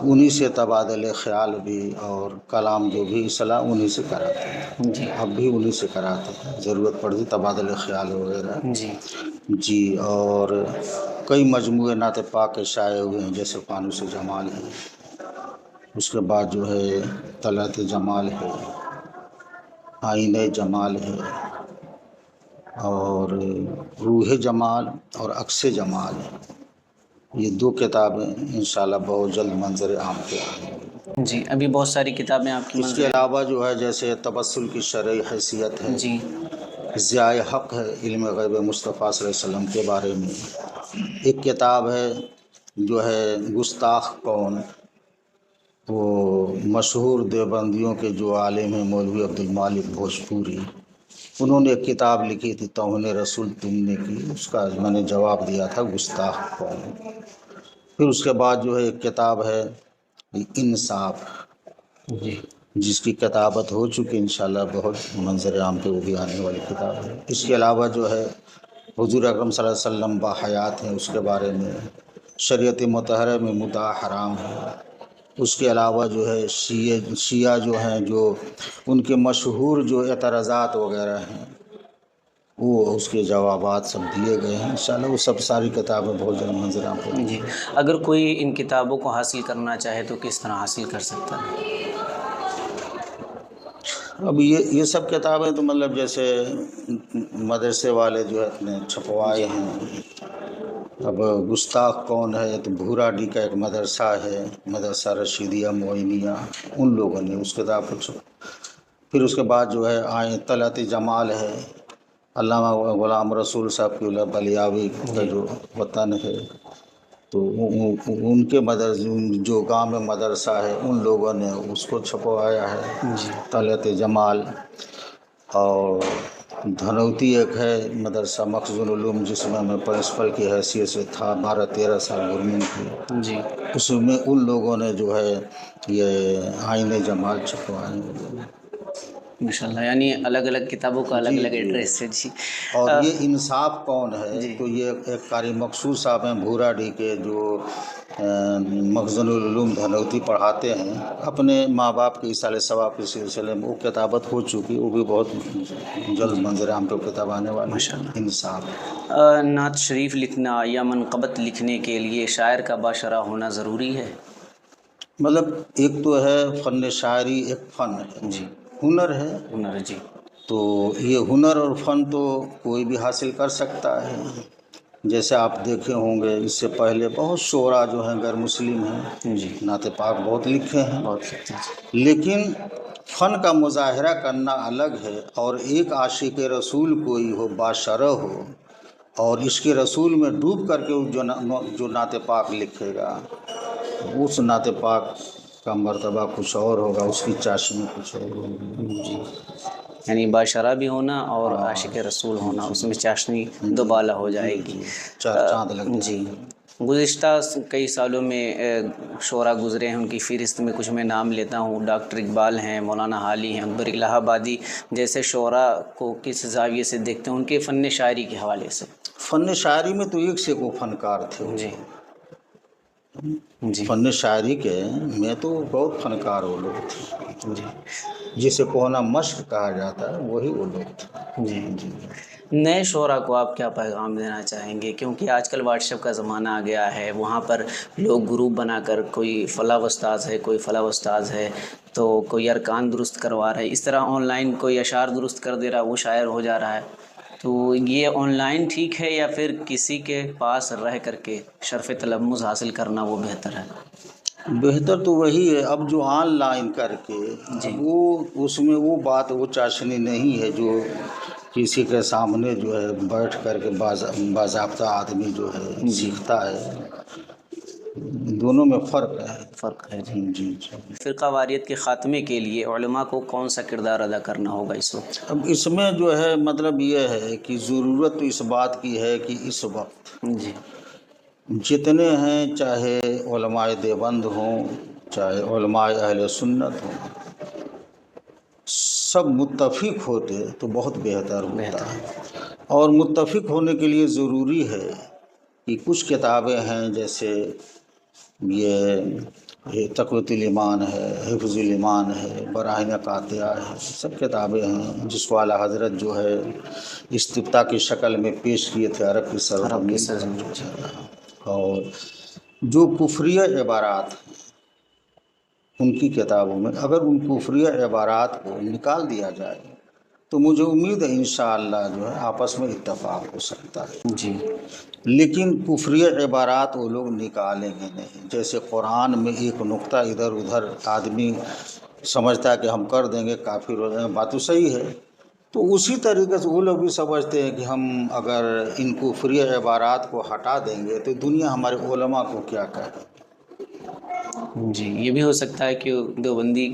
انہی سے تبادلہ خیال بھی اور کلام جو بھی اصلاح انہی سے کراتے ہیں جی اب بھی انہی سے کراتے ہیں، ضرورت پڑتی تبادلہ خیال وغیرہ جی جی۔ اور کئی مجموعے نعت پاک کے شائع ہوئے ہیں، جیسے فانوس جمال ہے، اس کے بعد جو ہے طلعت جمال ہے، آئینہ جمال ہے، اور روح جمال اور عکس جمال ہے۔ یہ 2 کتابیں انشاءاللہ بہت جلد منظر عام پہ آئیں گی۔ جی، ابھی بہت ساری کتابیں آپ کی اس کے منظر علاوہ جو ہے جیسے تبسل کی شرعی حیثیت ہے، جی ضیاء حق ہے، علم غیب مصطفیٰ صلی اللہ علیہ وسلم کے بارے میں، ایک کتاب ہے جو ہے گستاخ کون، وہ مشہور دیوبندیوں کے جو عالم ہیں مولوی عبدالمالک بھوجپوری، انہوں نے ایک کتاب لکھی تھی توہین رسول تم نے کی، اس کا میں نے جواب دیا تھا گستاخ کون۔ پھر اس کے بعد جو ہے ایک کتاب ہے انصاف، جی جس کی کتابت ہو چکی، انشاءاللہ بہت منظر عام پہ وہ بھی آنے والی کتاب ہے۔ اس کے علاوہ جو ہے حضور اکرم صلی اللہ علیہ وسلم باحیات ہیں، اس کے بارے میں شریعت مطہرہ میں مدعا حرام ہے۔ اس کے علاوہ جو ہے شیعہ جو ہیں، جو ان کے مشہور جو اعتراضات وغیرہ ہیں، وہ اس کے جوابات سب دیے گئے ہیں، انشاءاللہ وہ سب ساری کتابیں بہت جلد منظر عام پہ۔ جی، اگر کوئی ان کتابوں کو حاصل کرنا چاہے تو کس طرح حاصل کر سکتا ہے؟ اب یہ سب کتابیں تو مطلب جیسے مدرسے والے جو ہے اپنے چھپوائے ہیں۔ اب گستاخ کون ہے تو بھورا ڈی کا ایک مدرسہ ہے، مدرسہ رشیدیہ معینیہ، ان لوگوں نے اس کتاب کو پھر اس کے بعد جو ہے طلعت جمال ہے، علامہ غلام رسول صاحب کی بلیاوی کا جو وطن ہے، تو ان کے جو گاؤں میں مدرسہ ہے ان لوگوں نے اس کو چھپوایا ہے، جی طلعت جمال۔ اور دھنوتی ایک ہے مدرسہ مخزون العلوم، جس میں میں پرنسپل کی حیثیت سے تھا 12-13 سال گورنمنٹ کی، جی اس میں ان لوگوں نے جو ہے یہ آئینہ جمال چھپوائے ہیں۔ ماشاء اللہ، یعنی الگ الگ کتابوں کا الگ الگ ایڈریس ہے۔ جی، اور یہ انصاف کون ہے جی تو یہ ایک قاری مقصود صاحب ہیں بھورا ڈی کے، جو مخزن العلوم دھنوتی پڑھاتے ہیں، اپنے ماں باپ کے ایصال ثواب کے سلسلے میں وہ کتابت ہو چکی، وہ بھی بہت جلد منظر عام پہ کتاب آنے والی ماشاء اللہ۔ انصاف۔ نعت شریف لکھنا یا منقبت لکھنے کے لیے شاعر کا باشرہ ہونا ضروری ہے؟ مطلب ایک تو ہے فن شاعری، ایک فن ہے، جی، ہنر ہے، ہنر، جی تو یہ ہنر اور فن تو کوئی بھی حاصل کر سکتا ہے۔ جیسے آپ دیکھے ہوں گے اس سے پہلے بہت شعراء جو ہیں غیر مسلم ہیں، جی نعت پاک بہت لکھے ہیں، بہت سکتے ہیں۔ لیکن فن کا مظاہرہ کرنا الگ ہے، اور ایک عاشق رسول کوئی ہو باشرہ ہو اور عشق رسول میں ڈوب کر کے جو نعت پاک لکھے گا، اس نعت پاک کا مرتبہ کچھ اور ہوگا، اس کی چاشنی کچھ اور ہوگی۔ جی، یعنی باشرہ بھی ہونا اور عاشق رسول ہونا، اس میں چاشنی دوبالا ہو جائے گی۔ چار چاند لگ جائیں جی، گے۔ گزشتہ کئی سالوں میں شعراء گزرے ہیں، ان کی فہرست میں کچھ میں نام لیتا ہوں، ڈاکٹر اقبال ہیں، مولانا حالی ہیں، اکبر الہ آبادی جیسے شعراء کو کس زاویے سے دیکھتے ہیں ان کے فن شاعری کے حوالے سے؟ فن شاعری میں تو ایک سے ایک وہ فنکار تھے، جی جی فن شاعری کے میں تو بہت فنکار وہ لوگ تھے، جی جسے کوہنا مشق کہا جاتا ہے، وہی وہ لوگ تھے۔ جی، نئے شعراء کو آپ کیا پیغام دینا چاہیں گے؟ کیونکہ آج کل واٹس ایپ کا زمانہ آ گیا ہے، وہاں پر لوگ گروپ بنا کر کوئی فلاں استاذ ہے، کوئی فلاں استاذ ہے، تو کوئی ارکان درست کروا رہا ہے، اس طرح آن لائن کوئی اشعار درست کر دے رہا ہے، وہ شاعر ہو جا رہا ہے۔ تو یہ آن لائن ٹھیک ہے یا پھر کسی کے پاس رہ کر کے شرف تلمذ حاصل کرنا وہ بہتر ہے؟ بہتر تو وہی ہے، اب جو آن لائن کر کے اب وہ اس میں وہ بات وہ چاشنی نہیں ہے جو کسی کے سامنے جو ہے بیٹھ کر کے باضابطہ آدمی جو ہے سیکھتا ہے، دونوں میں فرق ہے۔ فرق ہے۔ جی جی۔ فرقہ واریت کے خاتمے کے لیے علماء کو کون سا کردار ادا کرنا ہوگا اس وقت؟ اب اس میں جو ہے مطلب یہ ہے کہ ضرورت تو اس بات کی ہے کہ اس وقت جی جتنے ہیں، چاہے علماء دیوبند ہوں، چاہے علماء اہل سنت ہوں، سب متفق ہوتے تو بہت بہتر ہوتا ہے۔ اور متفق ہونے کے لیے ضروری ہے کہ کچھ کتابیں ہیں، جیسے یہ یہ تقویۃ الایمان ہے، حفظ الایمان ہے، براہین قاطعہ ہے، سب کتابیں ہیں جس کو اعلیٰ حضرت جو ہے استفتاء کی شکل میں پیش کیے تھے عرب کی سرزمین پر۔ اور جو کفریہ عبارات ہیں ان کی کتابوں میں اگر ان کفریہ عبارات کو نکال دیا جائے تو مجھے امید ہے انشاءاللہ جو ہے آپس میں اتفاق ہو سکتا ہے جی، لیکن کفریہ عبارات وہ لوگ نکالیں گے نہیں۔ جیسے قرآن میں ایک نقطہ ادھر ادھر آدمی سمجھتا ہے کہ ہم کر دیں گے کافر ہو جائیں گے، بات تو صحیح ہے، تو اسی طریقے سے وہ لوگ بھی سمجھتے ہیں کہ ہم اگر ان کفریہ عبارات کو ہٹا دیں گے تو دنیا ہمارے علماء کو کیا کہے۔ جی، یہ بھی ہو سکتا ہے کہ دیوبندی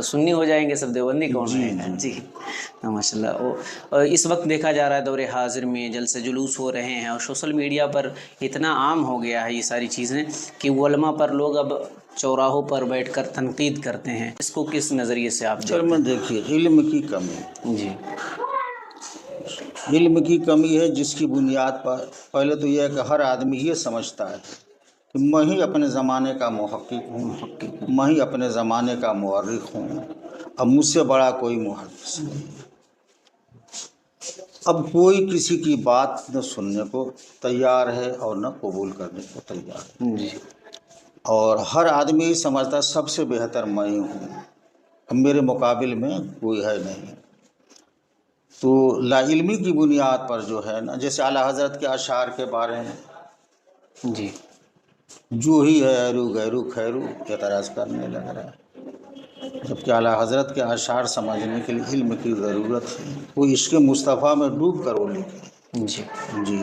سنی ہو جائیں گے، سب دیوبندی کون جی رہے گا۔ جی جی ماشاء اللہ۔ اس وقت دیکھا جا رہا ہے دور حاضر میں جلسے جلوس ہو رہے ہیں اور سوشل میڈیا پر اتنا عام ہو گیا ہے یہ ساری چیزیں کہ علماء پر لوگ اب چوراہوں پر بیٹھ کر تنقید کرتے ہیں، اس کو کس نظریے سے آپ اصل میں دیکھیے علم کی کمی، جی علم کی کمی ہے جس کی بنیاد پر پہلے تو یہ ہے کہ ہر آدمی یہ سمجھتا ہے کہ میں ہی اپنے زمانے کا محقق ہوں، میں ہی اپنے زمانے کا مورخ ہوں، اب مجھ سے بڑا کوئی محدث نہیں۔ اب کوئی کسی کی بات نہ سننے کو تیار ہے اور نہ قبول کرنے کو تیار ہے، جی اور ہر آدمی یہ سمجھتا ہے سب سے بہتر میں ہی ہوں، اب میرے مقابل میں کوئی ہے نہیں۔ تو لا علمی کی بنیاد پر جو ہے نا، جیسے اعلیٰ حضرت کے اشعار کے بارے میں جی جو ہی ہے ایرو غیرو خیرو اعتراض کرنے لگ رہا ہے، جبکہ اعلیٰ حضرت کے اشعار سمجھنے کے لیے علم کی ضرورت ہے، وہ عشق مصطفیٰ میں ڈوب کر وہ لکھے۔ جی جی،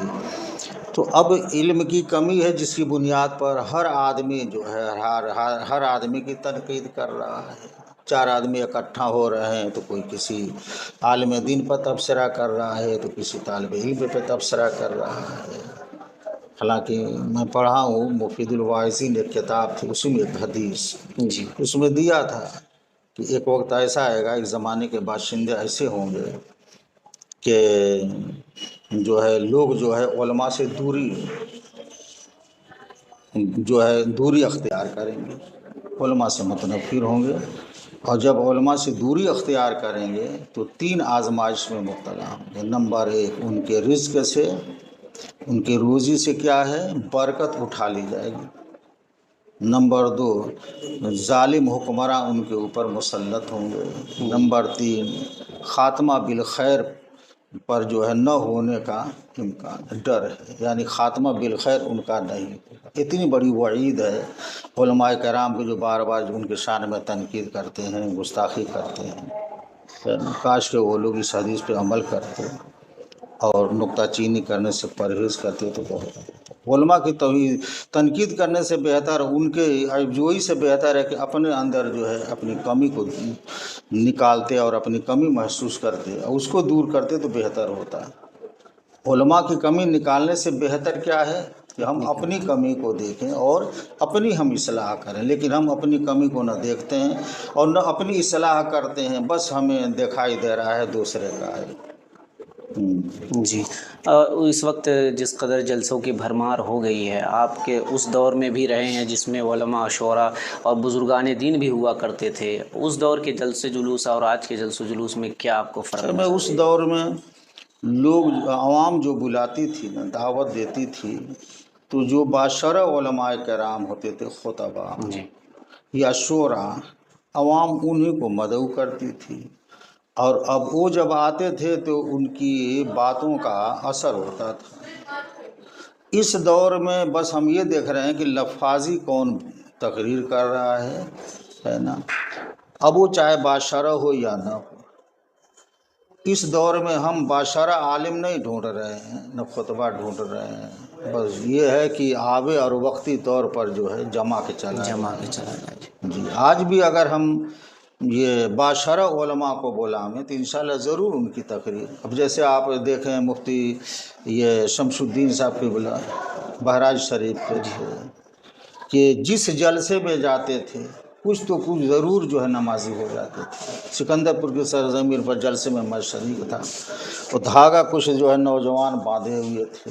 تو اب علم کی کمی ہے جس کی بنیاد پر ہر آدمی جو ہے ہر آدمی کی تنقید کر رہا ہے۔ چار آدمی اکٹھا ہو رہے ہیں تو کوئی کسی عالم دین پر تبصرہ کر رہا ہے تو کسی طالب علم پہ تبصرہ کر رہا ہے۔ حالانکہ میں پڑھا ہوں مفید الواعظین ایک کتاب تھی، اس میں ایک حدیث جی اس میں دیا تھا کہ ایک وقت ایسا آئے گا، ایک زمانے کے باشندے ایسے ہوں گے کہ جو ہے لوگ جو ہے علماء سے دوری اختیار کریں گے، علماء سے متنفر ہوں گے، اور جب علماء سے دوری اختیار کریں گے تو 3 آزمائش میں مبتلا ہوں گے۔ نمبر 1 ان کے رزق سے، ان کے روزی سے کیا ہے برکت اٹھا لی جائے گی۔ نمبر 2 ظالم حکمراں ان کے اوپر مسلط ہوں گے۔ نمبر 3 خاتمہ بالخیر پر جو ہے نہ ہونے کا امکان، ڈر ہے، یعنی خاتمہ بالخیر ان کا نہیں ہوگا۔ اتنی بڑی وعید ہے علماء کرام کے جو بار بار ان کے شان میں تنقید کرتے ہیں، گستاخی کرتے ہیں۔ کاش کہ وہ لوگ اس حدیث پہ عمل کرتے اور نکتہ چینی کرنے سے پرہیز کرتے تو بہت علماء کی تنقید کرنے سے بہتر، ان کے عیبجوئی سے بہتر ہے کہ اپنے اندر جو ہے اپنی کمی کو نکالتے اور اپنی کمی محسوس کرتے اور اس کو دور کرتے تو بہتر ہوتا ہے۔ علماء کی کمی نکالنے سے بہتر کیا ہے کہ ہم اپنی کمی کو دیکھیں اور اپنی ہم اصلاح کریں، لیکن ہم اپنی کمی کو نہ دیکھتے ہیں اور نہ اپنی اصلاح کرتے ہیں، بس ہمیں دکھائی دے رہا ہے دوسرے کا ہے۔ جی، اس وقت جس قدر جلسوں کی بھرمار ہو گئی ہے، آپ کے اس دور میں بھی رہے ہیں جس میں علماء شعراء اور بزرگان دین بھی ہوا کرتے تھے، اس دور کے جلسے جلوس اور آج کے جلسے جلوس میں کیا آپ کو فرق میں اس دور میں لوگ عوام جو بلاتی تھی نا، دعوت دیتی تھی، تو جو باشرع علماء کرام ہوتے تھے، خطبہ جی یا شعراء، عوام انہی کو مدعو کرتی تھی، اور اب وہ جب آتے تھے تو ان کی باتوں کا اثر ہوتا تھا۔ اس دور میں بس ہم یہ دیکھ رہے ہیں کہ لفاظی کون تقریر کر رہا ہے نا، اب وہ چاہے باشرع ہو یا نہ ہو۔ اس دور میں ہم باشرع عالم نہیں ڈھونڈ رہے ہیں، نہ خطبہ ڈھونڈ رہے ہیں، بس یہ ہے کہ آبے اور وقتی طور پر جو ہے جمع کے چلا جائے۔ جی، آج بھی اگر ہم یہ باشرع علماء کو بلائیں تو انشاءاللہ ضرور ان کی تقریر، اب جیسے آپ دیکھیں مفتی یہ شمس الدین صاحب کی بہراج شریف کے تھے کہ جس جلسے میں جاتے تھے کچھ تو کچھ ضرور جو ہے نمازی ہو جاتے تھے۔ سکندرپور کی سرزمین پر جلسے میں میں شریک تھا، وہ دھاگا کچھ جو ہے نوجوان باندھے ہوئے تھے،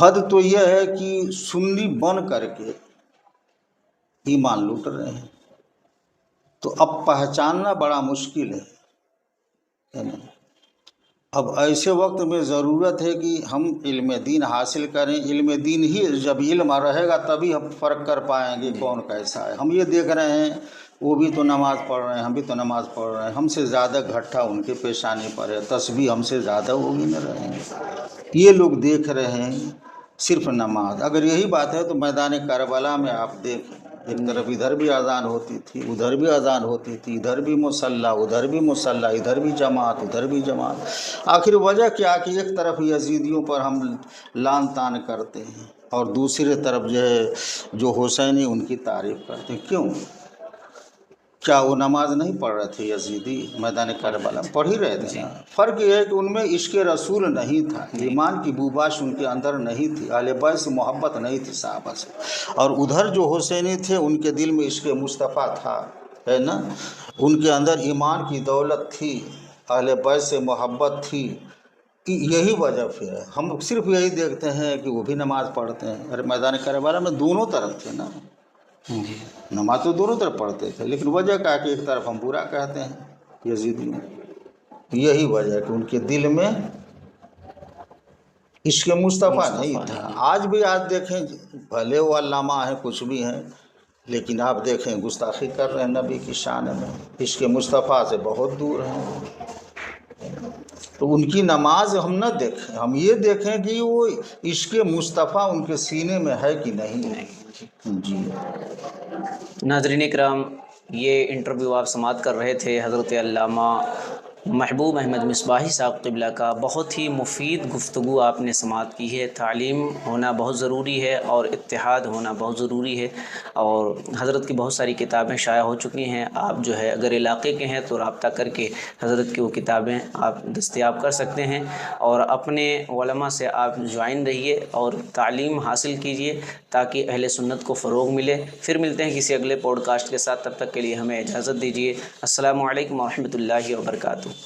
حد تو یہ ہے کہ سنی بن کر کے ایمان لوٹ رہے ہیں، تو اب پہچاننا بڑا مشکل ہے نا؟ اب ایسے وقت میں ضرورت ہے کہ ہم علم دین حاصل کریں۔ علم دین ہی جب علم رہے گا تبھی ہم فرق کر پائیں گے کون کیسا ہے۔ ہم یہ دیکھ رہے ہیں وہ بھی تو نماز پڑھ رہے ہیں، ہم بھی تو نماز پڑھ رہے ہیں، ہم سے زیادہ گھٹا ان کے پیشانی پر ہے، تسبیح ہم سے زیادہ ہو ہی نہ رہے ہیں۔ یہ لوگ دیکھ رہے ہیں صرف نماز۔ اگر یہی بات ہے تو میدان کربلا میں آپ دیکھیں، ایک طرف ادھر بھی اذان ہوتی تھی، ادھر بھی اذان ہوتی تھی، ادھر بھی مصلی، ادھر بھی مصلی، ادھر بھی جماعت، ادھر بھی جماعت۔ آخر وجہ کیا کہ ایک طرف یزیدیوں پر ہم لعن طعن کرتے ہیں اور دوسری طرف جو ہے جو حسینی ان کی تعریف کرتے ہیں۔ کیوں؟ کیا وہ نماز نہیں پڑھ رہے تھے یزیدی؟ میدان کربلا پڑھ ہی رہے تھے نا۔ فرق یہ ہے کہ ان میں عشق رسول نہیں تھا، ایمان کی بوباش ان کے اندر نہیں تھی، اہل بیت سے محبت نہیں تھی صحابہ سے۔ اور ادھر جو حسینی تھے ان کے دل میں عشق مصطفیٰ تھا، ہے نا، ان کے اندر ایمان کی دولت تھی، اہل بیت سے محبت تھی۔ یہی وجہ پھر ہے، ہم صرف یہی دیکھتے ہیں کہ وہ بھی نماز پڑھتے ہیں۔ ارے میدان کربلا میں دونوں طرف تھے نا، نماز تو دونوں طرف پڑھتے تھے، لیکن وجہ کیا ہے کہ ایک طرف ہم برا کہتے ہیں یزیدیوں، یہی وجہ ہے کہ ان کے دل میں عشق مصطفیٰ نہیں تھا۔ آج بھی آج دیکھیں، بھلے وہ علامہ ہیں کچھ بھی ہیں، لیکن آپ دیکھیں گستاخی کر رہے ہیں نبی کی شان میں، عشق مصطفیٰ سے بہت دور ہیں۔ تو ان کی نماز ہم نہ دیکھیں، ہم یہ دیکھیں کہ وہ عشق مصطفیٰ ان کے سینے میں ہے کہ نہیں۔ جی ناظرین اکرام، یہ انٹرویو آپ سماعت کر رہے تھے حضرت علامہ محبوب احمد مصباحی صاحب قبلہ کا۔ بہت ہی مفید گفتگو آپ نے سماعت کی ہے۔ تعلیم ہونا بہت ضروری ہے اور اتحاد ہونا بہت ضروری ہے، اور حضرت کی بہت ساری کتابیں شائع ہو چکی ہیں۔ آپ جو ہے اگر علاقے کے ہیں تو رابطہ کر کے حضرت کی وہ کتابیں آپ دستیاب کر سکتے ہیں، اور اپنے علماء سے آپ جوائن رہیے اور تعلیم حاصل کیجیے تاکہ اہل سنت کو فروغ ملے۔ پھر ملتے ہیں کسی اگلے پوڈ کاسٹ کے ساتھ، تب تک کے لیے ہمیں اجازت دیجیے۔ السلام علیکم ورحمۃ اللہ وبرکاتہ۔